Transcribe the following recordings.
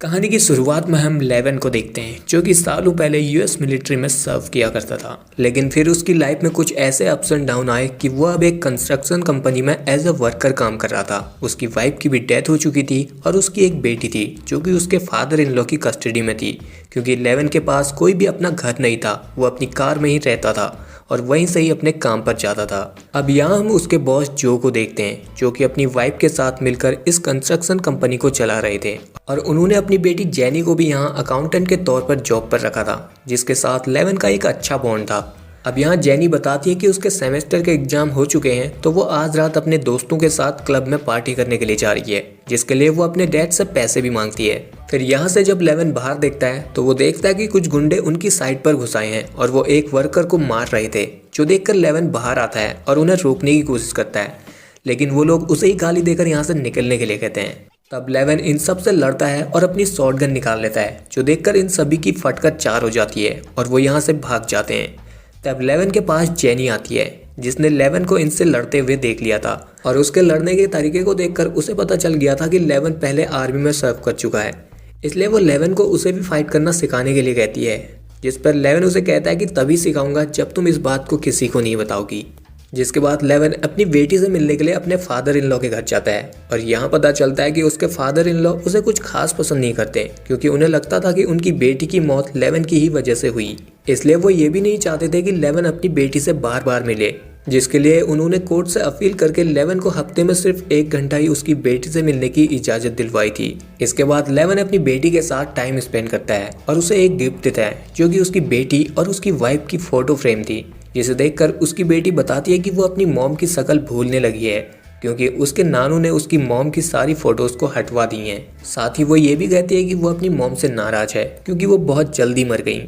कहानी की शुरुआत में हम लेवन को देखते हैं जो कि सालों पहले यूएस मिलिट्री में सर्व किया करता था। लेकिन फिर उसकी लाइफ में कुछ ऐसे अप्स एंड डाउन आए कि वो अब एक कंस्ट्रक्शन कंपनी में एज अ वर्कर काम कर रहा था। उसकी वाइफ की भी डेथ हो चुकी थी और उसकी एक बेटी थी जो कि उसके फादर इन लॉ की कस्टडी में थी, क्योंकि लेवन के पास कोई भी अपना घर नहीं था। वो अपनी कार में ही रहता था और वहीं से ही अपने काम पर जाता था। अब यहाँ हम उसके बॉस जो को देखते हैं जो कि अपनी वाइफ के साथ मिलकर इस कंस्ट्रक्शन कंपनी को चला रहे थे और उन्होंने अपनी बेटी जेनी को भी यहाँ अकाउंटेंट के तौर पर जॉब पर रखा था, जिसके साथ लेवन का एक अच्छा बॉन्ड था। अब यहाँ जेनी बताती है कि उसके सेमेस्टर के एग्जाम हो चुके हैं तो वो आज रात अपने दोस्तों के साथ क्लब में पार्टी करने के लिए जा रही है, जिसके लिए वो अपने डैड से पैसे भी मांगती है। फिर यहाँ से जब लेवन बाहर देखता है तो वो देखता है कि कुछ गुंडे उनकी साइड पर घुस आए हैं और वो एक वर्कर को मार रहे थे, जो देखकर लेवन बाहर आता है और उन्हें रोकने की कोशिश करता है, लेकिन वो लोग उसे ही गाली देकर यहाँ से निकलने के लिए कहते हैं। तब लेवन इन सब से लड़ता है और अपनी शॉटगन निकाल लेता है, जो देखकर इन सभी की फटकर 4 हो जाती है और वो यहाँ से भाग जाते हैं। तब लेवन के पास जेनी आती है जिसने लेवन को इनसे लड़ते हुए देख लिया था और उसके लड़ने के तरीके को देखकर उसे पता चल गया था कि लेवन पहले आर्मी में सर्व कर चुका है, इसलिए वो लेवन को उसे भी फाइट करना सिखाने के लिए कहती है। जिस पर लेवन उसे कहता है कि तभी सिखाऊंगा जब तुम इस बात को किसी को नहीं बताओगी। जिसके बाद लेवन अपनी बेटी से मिलने के लिए अपने फादर इन लॉ के घर जाता है और यहाँ पता चलता है कि उसके फादर इन लॉ उसे कुछ खास पसंद नहीं करते, क्योंकि उन्हें लगता था कि उनकी बेटी की मौत लेवन की ही वजह से हुई। इसलिए वो ये भी नहीं चाहते थे कि लेवन अपनी बेटी से बार बार मिले, जिसके लिए उन्होंने कोर्ट से अपील करके लेवन को हफ्ते में सिर्फ 1 घंटा ही उसकी बेटी से मिलने की इजाजत दिलवाई थी। इसके बाद लेवन अपनी बेटी के साथ टाइम स्पेंड करता है और उसे एक गिफ्ट देता है जो कि उसकी बेटी और उसकी वाइफ की फोटो फ्रेम थी, जिसे देखकर उसकी बेटी बताती है कि वो अपनी मॉम की शक्ल भूलने लगी है, क्योंकि उसके नानू ने उसकी मॉम की सारी फोटोज को हटवा दी हैं। साथ ही वो ये भी कहती है कि वो अपनी मॉम से नाराज है क्योंकि वो बहुत जल्दी मर गई,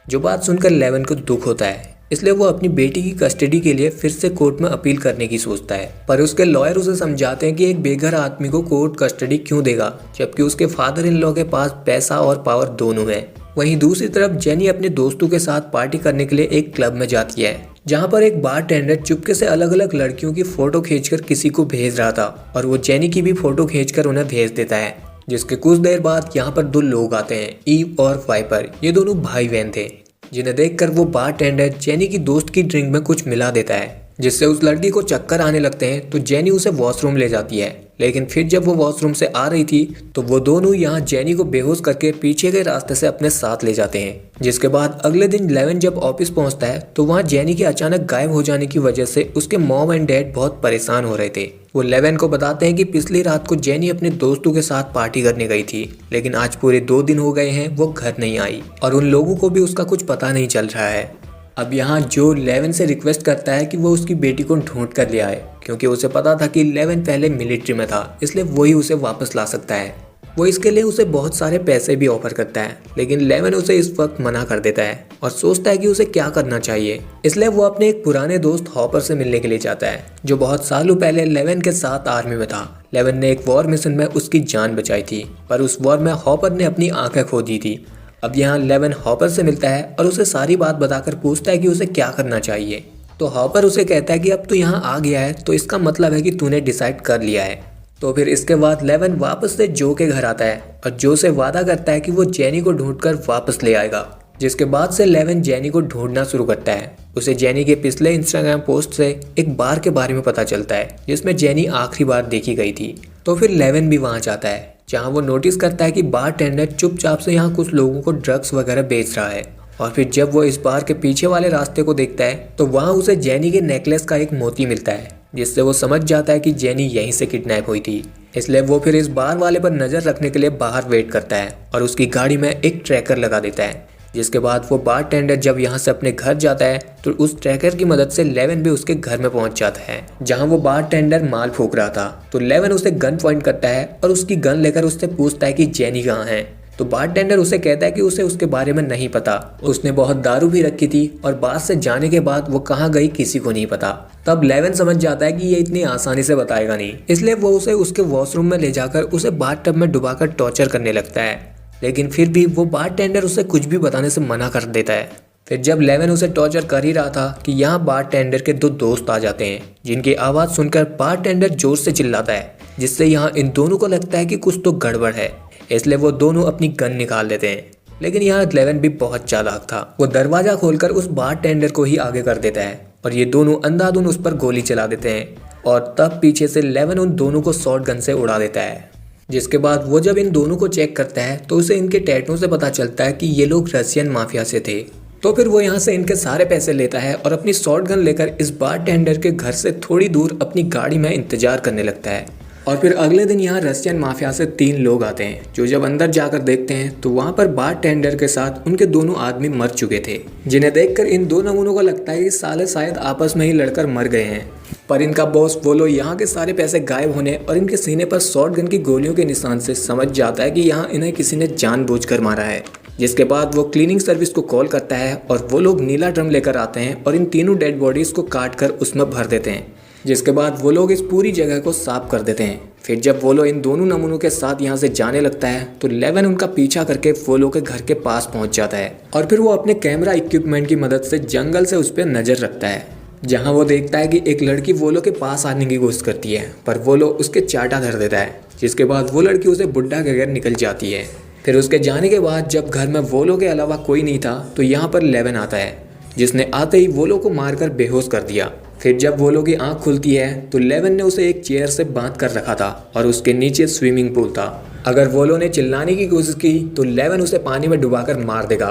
जो बात सुनकर लेवन को दुख होता है। इसलिए वो अपनी बेटी की कस्टडी के लिए फिर से कोर्ट में अपील करने की सोचता है, पर उसके लॉयर उसे समझाते हैं कि एक बेघर आदमी को कोर्ट कस्टडी क्यों देगा, जबकि उसके फादर इन लॉ के पास पैसा और पावर दोनों है। वहीं दूसरी तरफ जेनी अपने दोस्तों के साथ पार्टी करने के लिए एक क्लब में जाती है, जहां पर एक बारटेंडर चुपके से अलग अलग लड़कियों की फोटो खींचकर किसी को भेज रहा था और वो जेनी की भी फोटो खींचकर उन्हें भेज देता है। जिसके कुछ देर बाद यहाँ पर 2 लोग आते हैं, ईव और वाइपर। ये दोनों भाई बहन थे, जिन्हें देखकर वो बारटेंडर जेनी की दोस्त की ड्रिंक में कुछ मिला देता है, जिससे उस लड़की को चक्कर आने लगते हैं। तो जेनी उसे वॉशरूम ले जाती है, लेकिन फिर जब वो वॉशरूम से आ रही थी तो वो दोनों यहाँ जेनी को बेहोश करके पीछे के रास्ते से अपने साथ ले जाते हैं। जिसके बाद अगले दिन लेवन जब ऑफिस पहुंचता है तो वहाँ जेनी के अचानक गायब हो जाने की वजह से उसके मॉम एंड डैड बहुत परेशान हो रहे थे। वो लेवन को बताते हैं कि पिछली रात को जेनी अपने दोस्तों के साथ पार्टी करने गई थी, लेकिन आज पूरे 2 दिन हो गए हैं वो घर नहीं आई और उन लोगों को भी उसका कुछ पता नहीं चल रहा है। अब यहाँ जो लेवन से रिक्वेस्ट करता है कि वो उसकी बेटी को ढूंढ कर ले आए, क्योंकि उसे पता था कि लेवन पहले मिलिट्री में था, इसलिए वही उसे वापस ला सकता है। वो इसके लिए उसे बहुत सारे पैसे भी ऑफर करता है, लेकिन लेवन उसे इस वक्त मना कर देता है और सोचता है कि उसे क्या करना चाहिए। इसलिए वो अपने एक पुराने दोस्त हॉपर से मिलने के लिए जाता है, जो बहुत सालों पहले लेवन के साथ आर्मी में था। लेवन ने एक वॉर मिशन में उसकी जान बचाई थी, पर उस वॉर में हॉपर ने अपनी आंखें खो दी थी। अब यहाँ लेवन हॉपर से मिलता है और उसे सारी बात बताकर पूछता है कि उसे क्या करना चाहिए। तो हॉपर उसे कहता है कि अब तू यहाँ आ गया है तो इसका मतलब है कि तूने डिसाइड कर लिया है। तो फिर इसके बाद लेवन वापस से जो के घर आता है और जो से वादा करता है कि वो जेनी को ढूंढकर वापस ले आएगा। जिसके बाद से लेवन जेनी को ढूंढना शुरू करता है। उसे जेनी के पिछले इंस्टाग्राम पोस्ट से एक बार के बारे में पता चलता है जिसमें जेनी आखिरी बार देखी गई थी। तो फिर लेवन भी वहाँ जाता है, जहाँ वो नोटिस करता है कि बारटेंडर चुपचाप से यहाँ कुछ लोगों को ड्रग्स वगैरह बेच रहा है। और फिर जब वो इस बार के पीछे वाले रास्ते को देखता है तो वहाँ उसे जेनी के नेकलेस का एक मोती मिलता है, जिससे वो समझ जाता है कि जेनी यहीं से किडनैप हुई थी। इसलिए वो फिर इस बार वाले पर नज़र रखने के लिए बाहर वेट करता है और उसकी गाड़ी में एक ट्रैकर लगा देता है। जिसके बाद वो बारटेंडर जब यहाँ से अपने घर जाता है तो उस ट्रैकर की मदद से लेवन भी उसके घर में पहुंच जाता है, जहाँ वो बारटेंडर माल फूंक रहा था। तो लेवन उसे गन पॉइंट करता है और उसकी गन लेकर उससे पूछता है कि जेनी कहाँ है। तो बारटेंडर उसे कहता है कि उसे उसके बारे में नहीं पता, उसने बहुत दारू भी रखी थी और बार से जाने के बाद वो कहाँ गई किसी को नहीं पता। तब लेवन समझ जाता है कि ये इतनी आसानी से बताएगा नहीं, इसलिए वो उसे उसके वॉशरूम में ले जाकर उसे बाथटब में डुबाकर टॉर्चर करने लगता है। लेकिन फिर भी वो बारटेंडर उसे कुछ भी बताने से मना कर देता है। फिर जब लेवन उसे टॉर्चर कर ही रहा था कि यहाँ बारटेंडर के 2 दोस्त आ जाते हैं, जिनकी आवाज़ सुनकर बारटेंडर जोर से चिल्लाता है, जिससे यहाँ इन दोनों को लगता है कि कुछ तो गड़बड़ है। इसलिए वो दोनों अपनी गन निकाल लेते हैं। लेकिन यहाँ 11 भी बहुत चालाक था। वो दरवाजा खोलकर उस बार टेंडर को ही आगे कर देता है और ये दोनों अंधाधुंध उस पर गोली चला देते हैं और तब पीछे से 11 उन दोनों को शॉट गन से उड़ा देता है। जिसके बाद वो जब इन दोनों को चेक करता है तो उसे इनके टैटू से पता चलता है कि ये लोग रशियन माफिया से थे। तो फिर वो यहाँ से इनके सारे पैसे लेता है और अपनी शॉट गन लेकर इस बार टेंडर के घर से थोड़ी दूर अपनी गाड़ी में इंतजार करने लगता है। और फिर अगले दिन यहाँ रशियन माफिया से 3 लोग आते हैं, जो जब अंदर जाकर देखते हैं तो वहाँ पर बार टेंडर के साथ उनके दोनों आदमी मर चुके थे, जिन्हें देखकर इन दो नमूनों को लगता है कि साले शायद आपस में ही लड़कर मर गए हैं। पर इनका बॉस वोलो यहाँ के सारे पैसे गायब होने और इनके सीने पर शॉट गन की गोलियों के निशान से समझ जाता है कि यहाँ इन्हें किसी ने जानबूझकर मारा है। जिसके बाद वो क्लीनिंग सर्विस को कॉल करता है और वो लोग नीला ड्रम लेकर आते हैं और इन तीनों डेड बॉडीज को काट कर उसमें भर देते हैं। जिसके बाद वो लोग इस पूरी जगह को साफ कर देते हैं। फिर जब वो लोग इन दोनों नमूनों के साथ यहाँ से जाने लगता है तो 11 उनका पीछा करके वो लोग के घर के पास पहुँच जाता है और फिर वो अपने कैमरा इक्विपमेंट की मदद से जंगल से उस पर नजर रखता है, जहाँ वो देखता है कि एक लड़की वोलो के पास आने की कोशिश करती है पर वोलो उसके चाटा धर देता है। जिसके बाद वो लड़की उसे बुड्ढा कहकर निकल जाती है। फिर उसके जाने के बाद जब घर में वोलो के अलावा कोई नहीं था तो यहाँ पर 11 आता है, जिसने आते ही वोलो को मारकर बेहोश कर दिया। फिर जब वोलो की आंख खुलती है तो 11 ने उसे एक चेयर से बांध कर रखा था और उसके नीचे स्विमिंग पूल था। अगर वोलो ने चिल्लाने की कोशिश की तो 11 उसे पानी में डुबाकर मार देगा।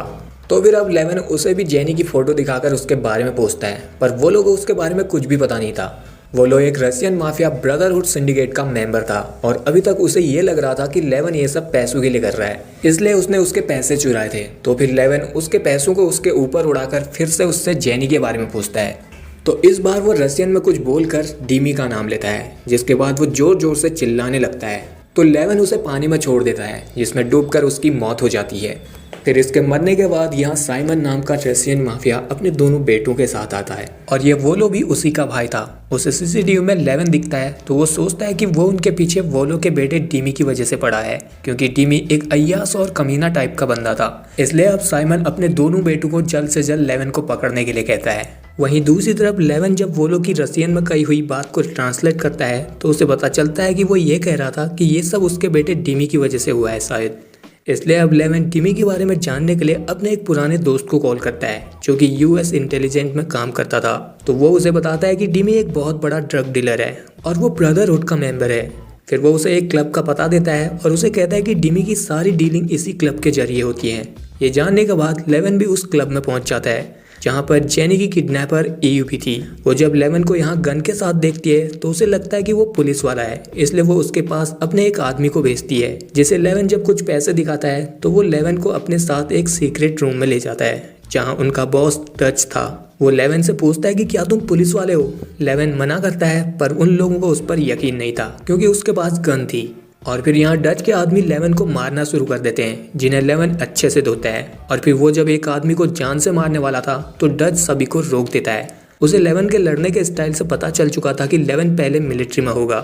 तो फिर अब 11 उसे भी जेनी की फोटो दिखाकर उसके बारे में पूछता है, पर वोलो को उसके बारे में कुछ भी पता नहीं था। वोलो एक रशियन माफिया ब्रदरहुड सिंडिकेट का मेंबर था और अभी तक उसे ये लग रहा था कि 11 ये सब पैसों के लिए कर रहा है, इसलिए उसने उसके पैसे चुराए थे। तो फिर 11 उसके पैसों को उसके ऊपर उड़ाकर फिर से उससे जेनी के बारे में पूछता है। तो इस बार वो रशियन में कुछ बोलकर डीमी का नाम लेता है, जिसके बाद वो जोर जोर से चिल्लाने लगता है। तो 11 उसे पानी में छोड़ देता है, जिसमें डूबकर उसकी मौत हो जाती है। फिर इसके मरने के बाद यहाँ साइमन नाम का रशियन माफिया अपने दोनों बेटों के साथ आता है और ये वोलो भी उसी का भाई था। उसे सीसीटीवी में 11 दिखता है तो वो सोचता है कि वो उनके पीछे वोलो के बेटे डीमी की वजह से पड़ा है, क्योंकि डीमी एक अय्यास और कमीना टाइप का बंदा था। इसलिए अब साइमन अपने दोनों बेटों को जल्द से जल्द 11 को पकड़ने के लिए कहता है। वहीं दूसरी तरफ 11 जब वोलो की रशियन में कही हुई बात को ट्रांसलेट करता है तो उसे पता चलता है कि वो ये कह रहा था कि ये सब उसके बेटे डीमी की वजह से हुआ है शायद। इसलिए अब 11 डीमी के बारे में जानने के लिए अपने एक पुराने दोस्त को कॉल करता है, जो कि यूएस इंटेलिजेंस में काम करता था। तो वो उसे बताता है कि डीमी एक बहुत बड़ा ड्रग डीलर है और वो ब्रदरहुड का मेंबर है। फिर वो उसे एक क्लब का पता देता है और उसे कहता है कि डीमी की सारी डीलिंग इसी क्लब के जरिए होती है। ये जानने के बाद 11 भी उस क्लब में पहुंच जाता है, जहाँ पर जेनी की किडनैपर ईयूपी थी। वो जब 11 को यहाँ गन के साथ देखती है तो उसे लगता है कि वो पुलिस वाला है, इसलिए वो उसके पास अपने एक आदमी को भेजती है, जिसे 11 जब कुछ पैसे दिखाता है तो वो 11 को अपने साथ एक सीक्रेट रूम में ले जाता है, जहाँ उनका बॉस डच था। वो 11 से पूछता है कि क्या तुम पुलिस वाले हो। 11 मना करता है, पर उन लोगों को उस पर यकीन नहीं था क्योंकि उसके पास गन थी। और फिर यहाँ डच के आदमी 11 को मारना शुरू कर देते हैं, जिन्हें 11 अच्छे से धोता है। और फिर वो जब एक आदमी को जान से मारने वाला था तो डच सभी को रोक देता है। उसे 11 के लड़ने के स्टाइल से पता चल चुका था कि 11 पहले मिलिट्री में होगा,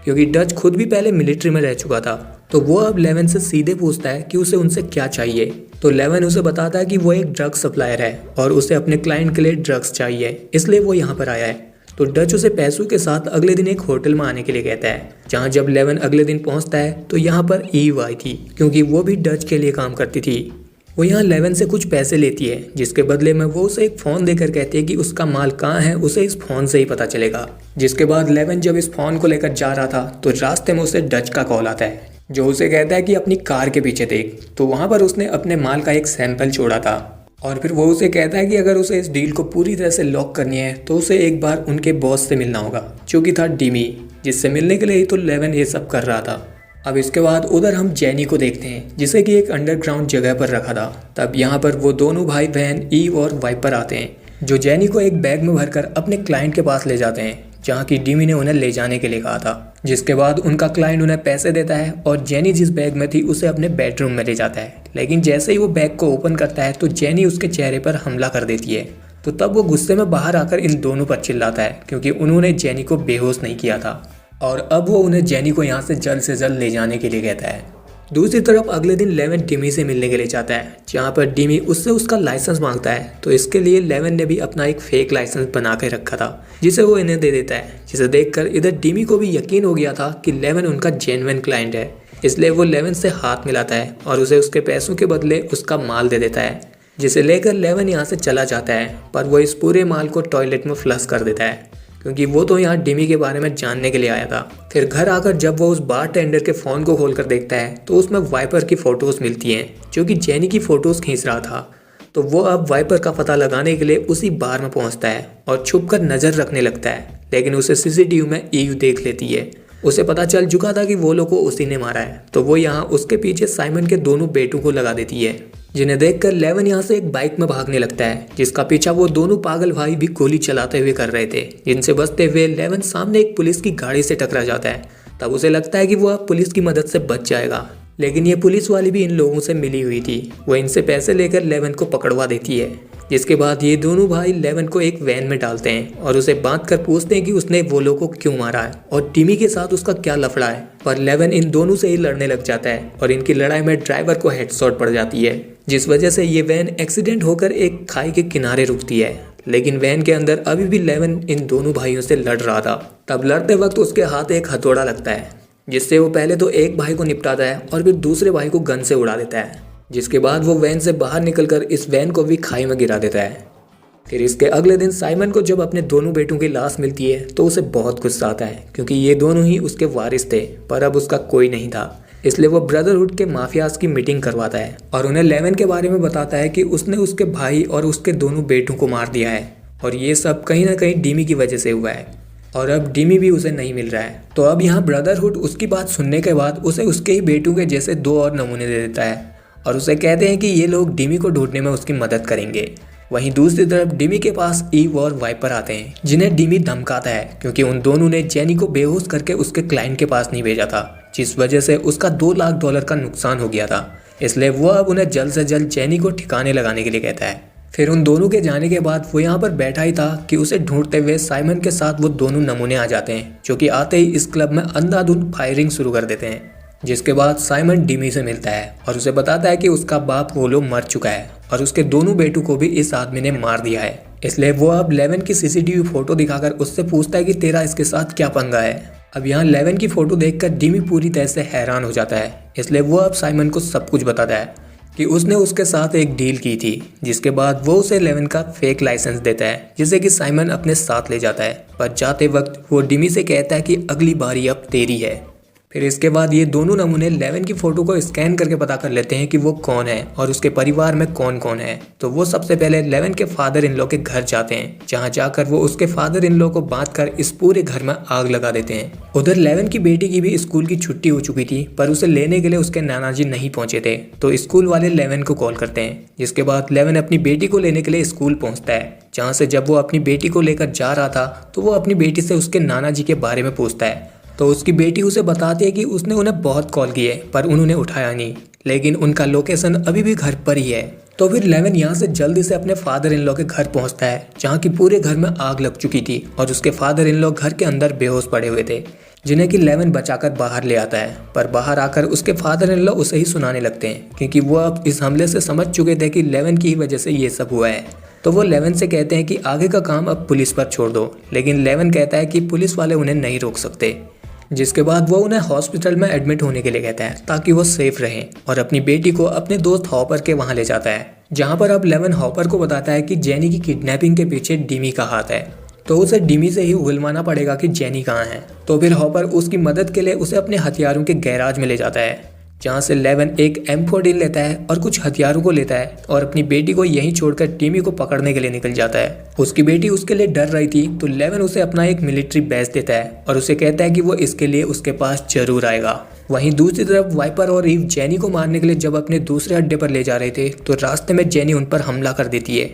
क्योंकि डच खुद भी पहले मिलिट्री में रह चुका था। तो वो अब 11 से सीधे पूछता है कि उसे उनसे क्या चाहिए। तो 11 उसे बताता है कि वो एक ड्रग सप्लायर है और उसे अपने क्लाइंट के लिए ड्रग्स चाहिए, इसलिए वो यहाँ पर आया है। तो डच उसे पैसों के साथ अगले दिन एक होटल में आने के लिए कहता है, जहाँ जब 11 अगले दिन पहुँचता है तो यहाँ पर ईव आई थी, क्योंकि वो भी डच के लिए काम करती थी। वो यहाँ 11 से कुछ पैसे लेती है, जिसके बदले में वो उसे एक फ़ोन देकर कहती है कि उसका माल कहाँ है उसे इस फ़ोन से ही पता चलेगा। जिसके बाद 11 जब इस फ़ोन को लेकर जा रहा था तो रास्ते में उसे डच का कॉल आता है, जो उसे कहता है कि अपनी कार के पीछे देख। तो वहाँ पर उसने अपने माल का एक सैंपल छोड़ा था और फिर वो उसे कहता है कि अगर उसे इस डील को पूरी तरह से लॉक करनी है तो उसे एक बार उनके बॉस से मिलना होगा, जो कि था डीमी, जिससे मिलने के लिए ही तो 11 ये सब कर रहा था। अब इसके बाद उधर हम जेनी को देखते हैं, जिसे कि एक अंडरग्राउंड जगह पर रखा था। तब यहाँ पर वो दोनों भाई बहन ईव और वाइपर आते हैं, जो जेनी को एक बैग में भरकर अपने क्लाइंट के पास ले जाते हैं, जहाँ की डीमी ने उन्हें ले जाने के लिए कहा था। जिसके बाद उनका क्लाइंट उन्हें पैसे देता है और जेनी जिस बैग में थी उसे अपने बेडरूम में ले जाता है। लेकिन जैसे ही वो बैग को ओपन करता है तो जेनी उसके चेहरे पर हमला कर देती है। तो तब वो गुस्से में बाहर आकर इन दोनों पर चिल्लाता है, क्योंकि उन्होंने जेनी को बेहोश नहीं किया था। और अब वो उन्हें जेनी को यहाँ से जल्द ले जाने के लिए कहता है। दूसरी तरफ अगले दिन 11 डीमी से मिलने के लिए जाता है, जहाँ पर डीमी उससे उसका लाइसेंस मांगता है। तो इसके लिए 11 ने भी अपना एक फेक लाइसेंस बना के रखा था, जिसे वो इन्हें दे देता है। जिसे देखकर इधर डीमी को भी यकीन हो गया था कि 11 उनका जेन्युइन क्लाइंट है, इसलिए वो लेवन से हाथ मिलाता है और उसे उसके पैसों के बदले उसका माल दे देता है, जिसे लेकर लेवन यहाँ से चला जाता है। पर वो इस पूरे माल को टॉयलेट में फ्लश कर देता है, क्योंकि वो तो यहाँ डिमी के बारे में जानने के लिए आया था। फिर घर आकर जब वो उस बार टेंडर के फ़ोन को खोल कर देखता है तो उसमें वाइपर की फ़ोटोज़ मिलती हैं, जो कि जेनी की फ़ोटोज़ खींच रहा था। तो वो अब वाइपर का पता लगाने के लिए उसी बार में पहुंचता है और छुप कर नज़र रखने लगता है, लेकिन उसे सीसीटीवी में ईव देख लेती है। उसे पता चल चुका था कि वो लोग को उसी ने मारा है, तो वो यहाँ उसके पीछे साइमन के दोनों बेटों को लगा देती है, जिन्हें देखकर लेवन यहाँ से एक बाइक में भागने लगता है, जिसका पीछा वो दोनों पागल भाई भी गोली चलाते हुए कर रहे थे। जिनसे बचते हुए लेवन सामने एक पुलिस की गाड़ी से टकरा जाता है। तब उसे लगता है कि वो अब पुलिस की मदद से बच जाएगा, लेकिन ये पुलिस वाली भी इन लोगों से मिली हुई थी। वो इनसे पैसे लेकर लेवन को पकड़वा देती है, जिसके बाद ये दोनों भाई लेवन को एक वैन में डालते हैं और उसे बांध कर पूछते हैं कि उसने वो लोगों को क्यों मारा है और टिमी के साथ उसका क्या लफड़ा है। पर लेवन इन दोनों से ही लड़ने लग जाता है और इनकी लड़ाई में ड्राइवर को हेडशॉट पड़ जाती है, जिस वजह से ये वैन एक्सीडेंट होकर एक खाई के किनारे रुकती है। लेकिन वैन के अंदर अभी भी लेवन इन दोनों भाइयों से लड़ रहा था। तब लड़ते वक्त उसके हाथ एक हथौड़ा लगता है, जिससे वो पहले तो एक भाई को निपटाता है और फिर दूसरे भाई को गन से उड़ा देता है। जिसके बाद वो वैन से बाहर निकलकर इस वैन को भी खाई में गिरा देता है। फिर इसके अगले दिन साइमन को जब अपने दोनों बेटों की लाश मिलती है तो उसे बहुत गुस्सा आता है, क्योंकि ये दोनों ही उसके वारिस थे, पर अब उसका कोई नहीं था। इसलिए वो ब्रदरहुड के माफियाज की मीटिंग करवाता है और उन्हें लेवन के बारे में बताता है कि उसने उसके भाई और उसके दोनों बेटों को मार दिया है और ये सब कहीं ना कहीं डिमी की वजह से हुआ है और अब डिमी भी उसे नहीं मिल रहा है। तो अब यहाँ ब्रदरहुड उसकी बात सुनने के बाद उसे उसके ही बेटों के जैसे 2 और नमूने दे देता है और उसे कहते हैं कि ये लोग डिमी को ढूंढने में उसकी मदद करेंगे। वहीं दूसरी तरफ डिमी के पास ईव और वाइपर आते हैं, जिन्हें डिमी धमकाता है, क्योंकि उन दोनों ने जेनी को बेहोश करके उसके क्लाइंट के पास नहीं भेजा था, जिस वजह से उसका $2 लाख का नुकसान हो गया था। इसलिए वो अब उन्हें जल्द से जल्द जेनी को ठिकाने लगाने के लिए कहता है। फिर उन दोनों के जाने के बाद वो यहाँ पर बैठा ही था कि उसे ढूंढते हुए साइमन के साथ वो दोनों नमूने आ जाते हैं, जो कि आते ही इस क्लब में अंधाधुंध फायरिंग शुरू कर देते हैं। जिसके बाद साइमन डिमी से मिलता है और उसे बताता है कि उसका बाप वोलो मर चुका है और उसके दोनों बेटों को भी इस आदमी ने मार दिया है। इसलिए वो अब लेवन की सीसीटीवी फोटो दिखाकर उससे पूछता है कि तेरा इसके साथ क्या पंगा है। अब यहाँ लेवन की फोटो देखकर डिमी पूरी तरह से हैरान हो जाता है। इसलिए वो अब साइमन को सब कुछ बताता है कि उसने उसके साथ एक डील की थी, जिसके बाद वो उसे लेवन का फेक लाइसेंस देता है, जिसे कि साइमन अपने साथ ले जाता है। पर जाते वक्त वो डिमी से कहता है कि अगली बारी अब तेरी है। फिर इसके बाद ये दोनों नमूने लेवन की फोटो को स्कैन करके पता कर लेते हैं कि वो कौन है और उसके परिवार में कौन कौन है। तो वो सबसे पहले लेवन के फादर इन लॉ के घर जाते हैं, जहां जाकर वो उसके फादर इन लॉ को बांधकर इस पूरे घर में आग लगा देते हैं। उधर लेवन की बेटी की भी स्कूल की छुट्टी हो चुकी थी, पर उसे लेने के लिए उसके नाना जी नहीं पहुंचे थे, तो स्कूल वाले लेवन को कॉल करते हैं। जिसके बाद लेवन अपनी बेटी को लेने के लिए स्कूल पहुंचता है, जहाँ से जब वो अपनी बेटी को लेकर जा रहा था तो वो अपनी बेटी से उसके नाना जी के बारे में पूछता है। तो उसकी बेटी उसे बताती है कि उसने उन्हें बहुत कॉल किए पर उन्होंने उठाया नहीं, लेकिन उनका लोकेशन अभी भी घर पर ही है। तो फिर लेवन यहाँ से जल्दी से अपने फादर इन लॉ के घर पहुँचता है, जहाँ की पूरे घर में आग लग चुकी थी और उसके फादर इन लॉ घर के अंदर बेहोश पड़े हुए थे, जिन्हें कि लेवन बचाकर बाहर ले आता है। पर बाहर आकर उसके फादर इन लॉ उसे ही सुनाने लगते हैं, क्योंकि वो अब इस हमले से समझ चुके थे कि लेवन की ही वजह से ये सब हुआ है। तो वो लेवन से कहते हैं कि आगे का काम अब पुलिस पर छोड़ दो, लेकिन लेवन कहता है कि पुलिस वाले उन्हें नहीं रोक सकते। जिसके बाद वो उन्हें हॉस्पिटल में एडमिट होने के लिए कहता है, ताकि वो सेफ रहें, और अपनी बेटी को अपने दोस्त हॉपर के वहाँ ले जाता है, जहाँ पर अब लेवन हॉपर को बताता है कि जेनी की किडनैपिंग के पीछे डिमी का हाथ है। तो उसे डिमी से ही उगलवाना पड़ेगा कि जेनी कहाँ है। तो फिर हॉपर उसकी मदद के लिए उसे अपने हथियारों के गैराज में ले जाता है, जहाँ से लेवन एक M14 लेता है और कुछ हथियारों को लेता है और अपनी बेटी को यहीं छोड़कर डिमी को पकड़ने के लिए निकल जाता है। उसकी बेटी उसके लिए डर रही थी, तो लेवन उसे अपना एक मिलिट्री बैज देता है और उसे कहता है कि वो इसके लिए उसके पास जरूर आएगा। वहीं दूसरी तरफ वाइपर और ईव जेनी को मारने के लिए जब अपने दूसरे अड्डे पर ले जा रहे थे, तो रास्ते में जेनी उन पर हमला कर देती है,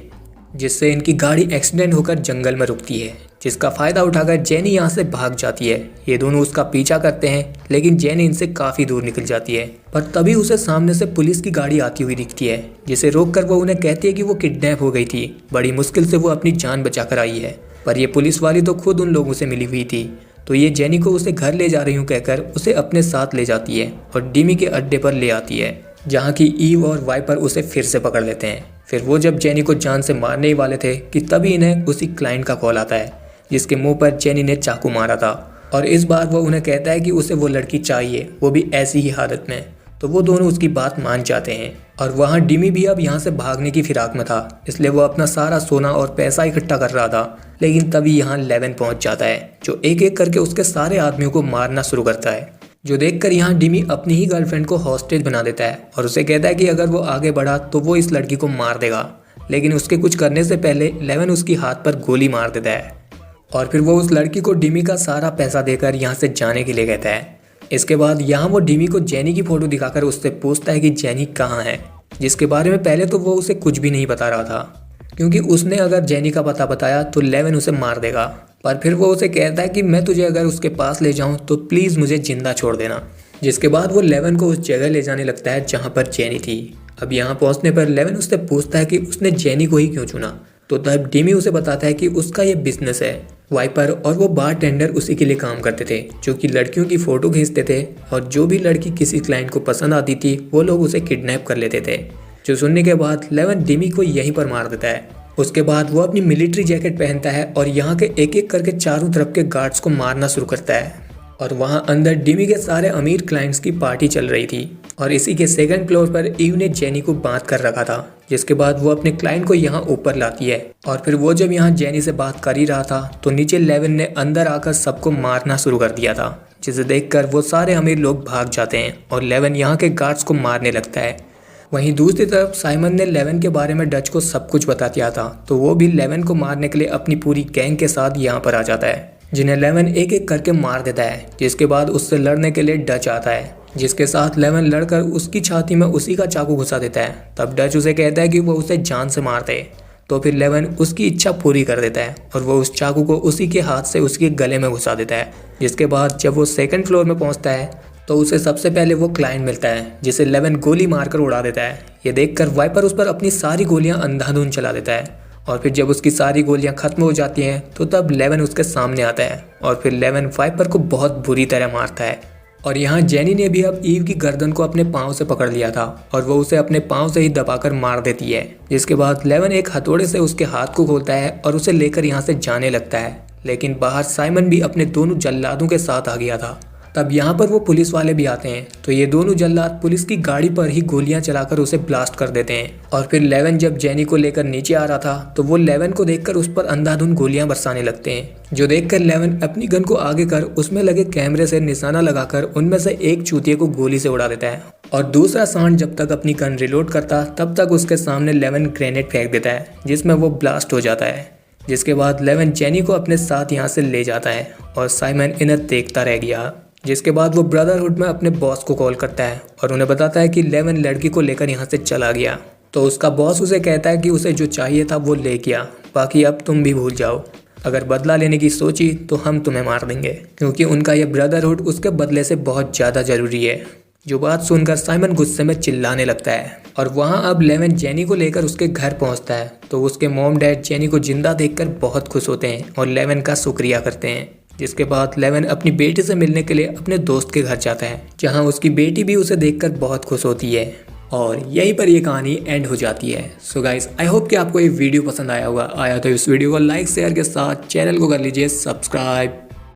जिससे इनकी गाड़ी एक्सीडेंट होकर जंगल में रुकती है, जिसका फायदा उठाकर जेनी यहाँ से भाग जाती है। ये दोनों उसका पीछा करते हैं, लेकिन जेनी इनसे काफी दूर निकल जाती है। पर तभी उसे सामने से पुलिस की गाड़ी आती हुई दिखती है, जिसे रोककर वो उन्हें कहती है कि वो किडनैप हो गई थी, बड़ी मुश्किल से वो अपनी जान बचाकर आई है। पर ये पुलिस वाली तो खुद उन लोगों से मिली हुई थी, तो ये जेनी को उसे घर ले जा रही हूँ कहकर उसे अपने साथ ले जाती है और डिमी के अड्डे पर ले आती है, जहाँ की ईव और वाइपर उसे फिर से पकड़ लेते हैं। फिर वो जब जेनी को जान से मारने ही वाले थे कि तभी इन्हें उसी क्लाइंट का कॉल आता है, जिसके मुंह पर जेनी ने चाकू मारा था, और इस बार वो उन्हें कहता है कि उसे वो लड़की चाहिए, वो भी ऐसी ही हालत में। तो वो दोनों उसकी बात मान जाते हैं और वहाँ डिमी भी अब यहाँ से भागने की फिराक में था, इसलिए वो अपना सारा सोना और पैसा इकट्ठा कर रहा था। लेकिन तभी यहाँ 11 पहुँच जाता है, जो एक एक करके उसके सारे आदमियों को मारना शुरू करता है, जो देखकर यहाँ डिमी अपनी ही गर्लफ्रेंड को हॉस्टेज बना देता है और उसे कहता है कि अगर वो आगे बढ़ा तो वो इस लड़की को मार देगा। लेकिन उसके कुछ करने से पहले 11 उसकी हाथ पर गोली मार देता है और फिर वो उस लड़की को डिमी का सारा पैसा देकर यहाँ से जाने के लिए कहता है। इसके बाद यहाँ वो डिमी को जेनी की फ़ोटो दिखाकर उससे पूछता है कि जेनी कहाँ है, जिसके बारे में पहले तो वो उसे कुछ भी नहीं बता रहा था, क्योंकि उसने अगर जेनी का पता बताया तो 11 उसे मार देगा। पर फिर वो उसे कहता है कि मैं तुझे अगर उसके पास ले जाऊँ तो प्लीज़ मुझे जिंदा छोड़ देना। जिसके बाद वो 11 को उस जगह ले जाने लगता है जहाँ पर जेनी थी। अब यहाँ पहुँचने पर 11 उससे पूछता है कि उसने जेनी को ही क्यों चुना। तो तब डिमी उसे बताता है कि उसका ये बिजनेस है। वाइपर और वो बारटेंडर उसी के लिए काम करते थे, जो कि लड़कियों की फ़ोटो खींचते थे और जो भी लड़की किसी क्लाइंट को पसंद आती थी वो लोग उसे किडनैप कर लेते थे। जो सुनने के बाद 11 डिमी को यहीं पर मार देता है। उसके बाद वो अपनी मिलिट्री जैकेट पहनता है और यहाँ के एक एक करके चारों तरफ के गार्ड्स को मारना शुरू करता है। और वहाँ अंदर डिमी के सारे अमीर क्लाइंट्स की पार्टी चल रही थी और इसी के सेकंड फ्लोर पर ईव ने जेनी को बांध कर रखा था। जिसके बाद वो अपने क्लाइंट को यहाँ ऊपर लाती है और फिर वो जब यहाँ जेनी से बात कर ही रहा था तो नीचे 11 ने अंदर आकर सबको मारना शुरू कर दिया था, जिसे देखकर वो सारे अमीर लोग भाग जाते हैं और 11 यहाँ के गार्ड्स को मारने लगता है। वहीं दूसरी तरफ साइमन ने 11 के बारे में डच को सब कुछ बता दिया था, तो वो भी 11 को मारने के लिए अपनी पूरी गैंग के साथ यहाँ पर आ जाता है, जिन्हें 11 एक एक करके मार देता है। जिसके बाद उससे लड़ने के लिए डच आता है, जिसके साथ 11 लड़कर उसकी छाती में उसी का चाकू घुसा देता है। तब डच उसे कहता है कि वो उसे जान से मार दे, तो फिर 11 उसकी इच्छा पूरी कर देता है और वो उस चाकू को उसी के हाथ से उसके गले में घुसा देता है। जिसके बाद जब वो सेकंड फ्लोर में पहुंचता है तो उसे सबसे पहले वो क्लाइंट मिलता है, जिसे 11 गोली मारकर उड़ा देता है। ये देखकर वाइपर उस पर अपनी सारी गोलियां अंधाधुंध चला देता है और फिर जब उसकी सारी गोलियां खत्म हो जाती हैं तो तब 11 उसके सामने आता है और फिर 11 वाइपर को बहुत बुरी तरह मारता है। और यहाँ जेनी ने भी अब ईव की गर्दन को अपने पाँव से पकड़ लिया था और वो उसे अपने पाँव से ही दबाकर मार देती है। जिसके बाद 11 एक हथौड़े से उसके हाथ को खोलता है और उसे लेकर यहाँ से जाने लगता है, लेकिन बाहर साइमन भी अपने दोनों जल्लादों के साथ आ गया था। तब यहाँ पर वो पुलिस वाले भी आते हैं, तो ये दोनों जल्लाद पुलिस की गाड़ी पर ही गोलियां चलाकर उसे ब्लास्ट कर देते हैं। और फिर 11 जब जेनी को लेकर नीचे आ रहा था तो वो 11 को देखकर उस पर अंधाधुंध गोलियां बरसाने लगते हैं, जो देखकर 11 अपनी गन को आगे कर उसमें लगे कैमरे से निशाना लगाकर उनमें से एक चूतिए को गोली से उड़ा देता है। और दूसरा सांड जब तक अपनी गन रिलोड करता तब तक उसके सामने 11 ग्रेनेड फेंक देता है, जिसमें वो ब्लास्ट हो जाता है। जिसके बाद 11 जेनी को अपने साथ यहाँ से ले जाता है और साइमन इन्हें देखता रह गया। जिसके बाद वो ब्रदरहुड में अपने बॉस को कॉल करता है और उन्हें बताता है कि 11 लड़की को लेकर यहाँ से चला गया। तो उसका बॉस उसे कहता है कि उसे जो चाहिए था वो ले गया, बाकी अब तुम भी भूल जाओ। अगर बदला लेने की सोची तो हम तुम्हें मार देंगे, क्योंकि उनका ये ब्रदरहुड उसके बदले से बहुत ज़्यादा ज़रूरी है। जो बात सुनकर साइमन गुस्से में चिल्लाने लगता है और वहाँ अब 11 जेनी को लेकर उसके घर पहुँचता है। तो उसके मॉम डैड जेनी को जिंदा देखकर बहुत खुश होते हैं और 11 का शुक्रिया करते हैं। जिसके बाद 11 अपनी बेटी से मिलने के लिए अपने दोस्त के घर जाता है, जहां उसकी बेटी भी उसे देखकर बहुत खुश होती है। और यहीं पर ये कहानी एंड हो जाती है। सो गाइस, आई होप कि आपको ये वीडियो पसंद आया होगा। आया तो इस वीडियो को लाइक शेयर के साथ चैनल को कर लीजिए सब्सक्राइब।